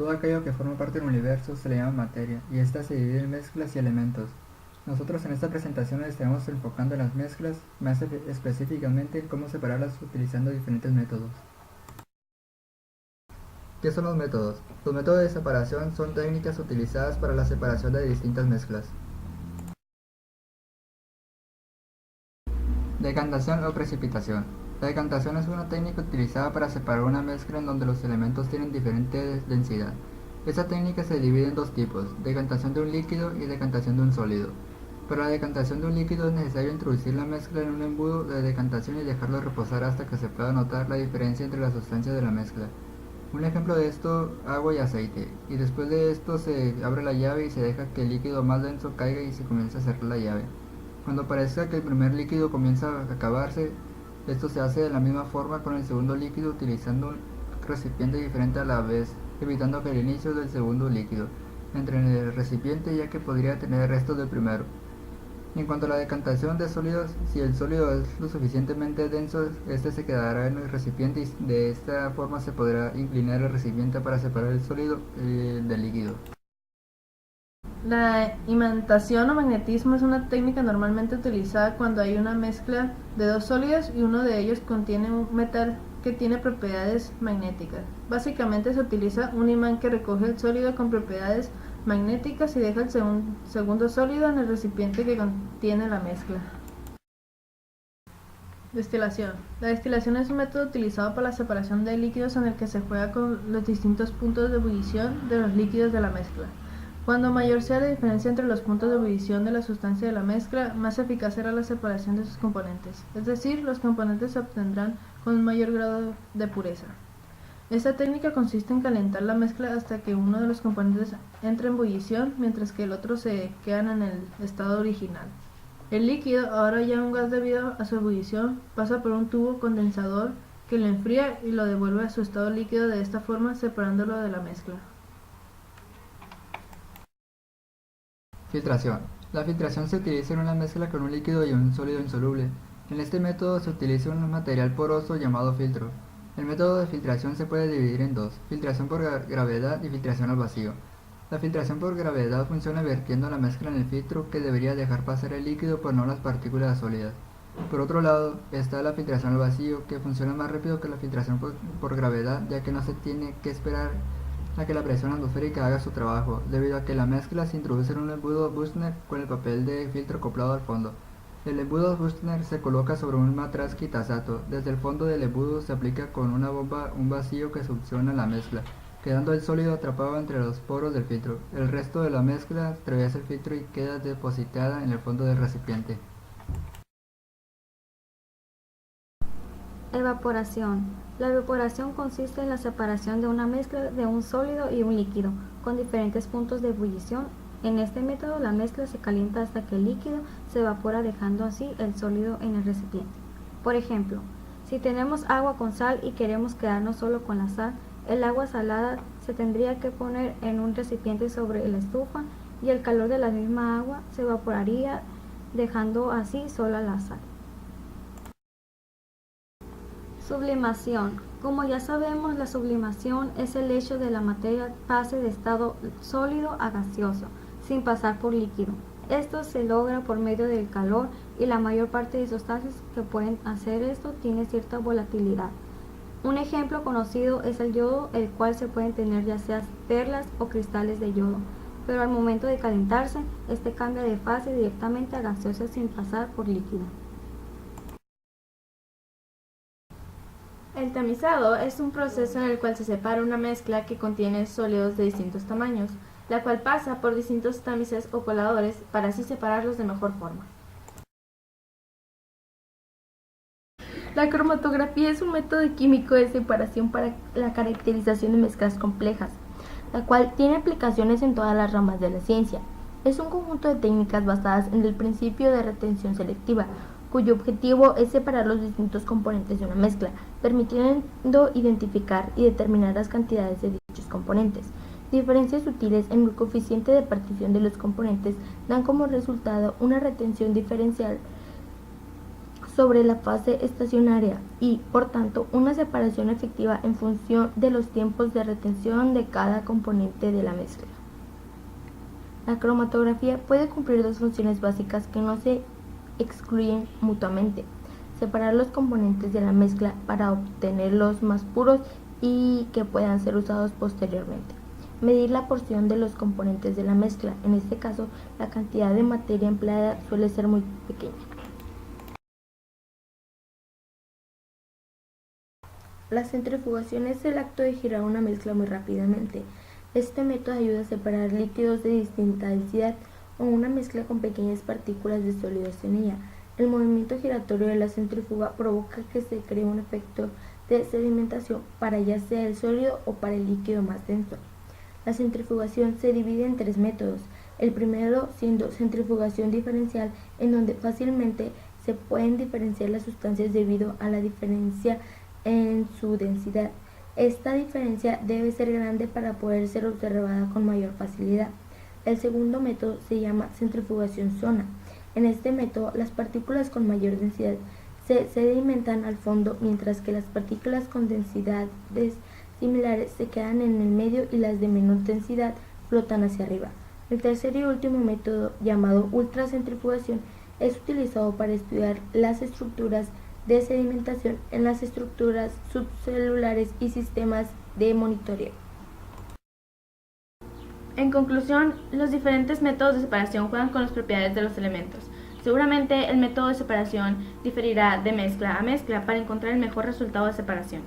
Todo aquello que forma parte del universo se le llama materia, y ésta se divide en mezclas y elementos. Nosotros en esta presentación nos estaremos enfocando en las mezclas, más específicamente en cómo separarlas utilizando diferentes métodos. ¿Qué son los métodos? Los métodos de separación son técnicas utilizadas para la separación de distintas mezclas. Decantación o precipitación. La decantación es una técnica utilizada para separar una mezcla en donde los elementos tienen diferente densidad. Esta técnica se divide en dos tipos, decantación de un líquido y decantación de un sólido. Para la decantación de un líquido es necesario introducir la mezcla en un embudo de decantación y dejarlo reposar hasta que se pueda notar la diferencia entre las sustancias de la mezcla. Un ejemplo de esto, agua y aceite, y después de esto se abre la llave y se deja que el líquido más denso caiga y se comienza a cerrar la llave. Cuando parezca que el primer líquido comienza a acabarse, esto se hace de la misma forma con el segundo líquido utilizando un recipiente diferente a la vez, evitando que el inicio del segundo líquido entre en el recipiente ya que podría tener restos del primero. En cuanto a la decantación de sólidos, si el sólido es lo suficientemente denso, este se quedará en el recipiente y de esta forma se podrá inclinar el recipiente para separar el sólido del líquido. La imantación o magnetismo es una técnica normalmente utilizada cuando hay una mezcla de dos sólidos y uno de ellos contiene un metal que tiene propiedades magnéticas. Básicamente se utiliza un imán que recoge el sólido con propiedades magnéticas y deja el segundo sólido en el recipiente que contiene la mezcla. Destilación. La destilación es un método utilizado para la separación de líquidos en el que se juega con los distintos puntos de ebullición de los líquidos de la mezcla. Cuando mayor sea la diferencia entre los puntos de ebullición de la sustancia de la mezcla, más eficaz será la separación de sus componentes, es decir, los componentes se obtendrán con un mayor grado de pureza. Esta técnica consiste en calentar la mezcla hasta que uno de los componentes entre en ebullición, mientras que el otro se queda en el estado original. El líquido, ahora ya un gas debido a su ebullición, pasa por un tubo condensador que lo enfría y lo devuelve a su estado líquido, de esta forma separándolo de la mezcla. Filtración. La filtración se utiliza en una mezcla con un líquido y un sólido insoluble. En este método se utiliza un material poroso llamado filtro. El método de filtración se puede dividir en dos, filtración por gravedad y filtración al vacío. La filtración por gravedad funciona vertiendo la mezcla en el filtro que debería dejar pasar el líquido pero no las partículas sólidas. Por otro lado, está la filtración al vacío, que funciona más rápido que la filtración por gravedad, ya que no se tiene que esperar a que la presión atmosférica haga su trabajo, debido a que la mezcla se introduce en un embudo Büchner con el papel de filtro acoplado al fondo. El embudo Büchner se coloca sobre un matraz Kitasato. Desde el fondo del embudo se aplica con una bomba un vacío que succiona la mezcla, quedando el sólido atrapado entre los poros del filtro. El resto de la mezcla atraviesa el filtro y queda depositada en el fondo del recipiente. Evaporación. La evaporación consiste en la separación de una mezcla de un sólido y un líquido, con diferentes puntos de ebullición. En este método la mezcla se calienta hasta que el líquido se evapora, dejando así el sólido en el recipiente. Por ejemplo, si tenemos agua con sal y queremos quedarnos solo con la sal, el agua salada se tendría que poner en un recipiente sobre la estufa y el calor de la misma agua se evaporaría, dejando así sola la sal. Sublimación. Como ya sabemos, la sublimación es el hecho de la materia pase de estado sólido a gaseoso, sin pasar por líquido. Esto se logra por medio del calor y la mayor parte de sustancias que pueden hacer esto tiene cierta volatilidad. Un ejemplo conocido es el yodo, el cual se pueden tener ya sea perlas o cristales de yodo, pero al momento de calentarse, este cambia de fase directamente a gaseosa sin pasar por líquido. El tamizado es un proceso en el cual se separa una mezcla que contiene sólidos de distintos tamaños, la cual pasa por distintos tamices o coladores para así separarlos de mejor forma. La cromatografía es un método químico de separación para la caracterización de mezclas complejas, la cual tiene aplicaciones en todas las ramas de la ciencia. Es un conjunto de técnicas basadas en el principio de retención selectiva, cuyo objetivo es separar los distintos componentes de una mezcla, permitiendo identificar y determinar las cantidades de dichos componentes. Diferencias sutiles en el coeficiente de partición de los componentes dan como resultado una retención diferencial sobre la fase estacionaria y, por tanto, una separación efectiva en función de los tiempos de retención de cada componente de la mezcla. La cromatografía puede cumplir dos funciones básicas que no se excluyen mutuamente: separar los componentes de la mezcla para obtenerlos más puros y que puedan ser usados posteriormente. Medir la porción de los componentes de la mezcla. En este caso, la cantidad de materia empleada suele ser muy pequeña. La centrifugación es el acto de girar una mezcla muy rápidamente. Este método ayuda a separar líquidos de distinta densidad o una mezcla con pequeñas partículas de sólidos en ella. El movimiento giratorio de la centrífuga provoca que se cree un efecto de sedimentación para ya sea el sólido o para el líquido más denso. La centrifugación se divide en tres métodos. El primero siendo centrifugación diferencial, en donde fácilmente se pueden diferenciar las sustancias debido a la diferencia en su densidad. Esta diferencia debe ser grande para poder ser observada con mayor facilidad. El segundo método se llama centrifugación zona. En este método, las partículas con mayor densidad se sedimentan al fondo, mientras que las partículas con densidades similares se quedan en el medio y las de menor densidad flotan hacia arriba. El tercer y último método, llamado ultracentrifugación, es utilizado para estudiar las estructuras de sedimentación en las estructuras subcelulares y sistemas de monitoreo. En conclusión, los diferentes métodos de separación juegan con las propiedades de los elementos. Seguramente el método de separación diferirá de mezcla a mezcla para encontrar el mejor resultado de separación.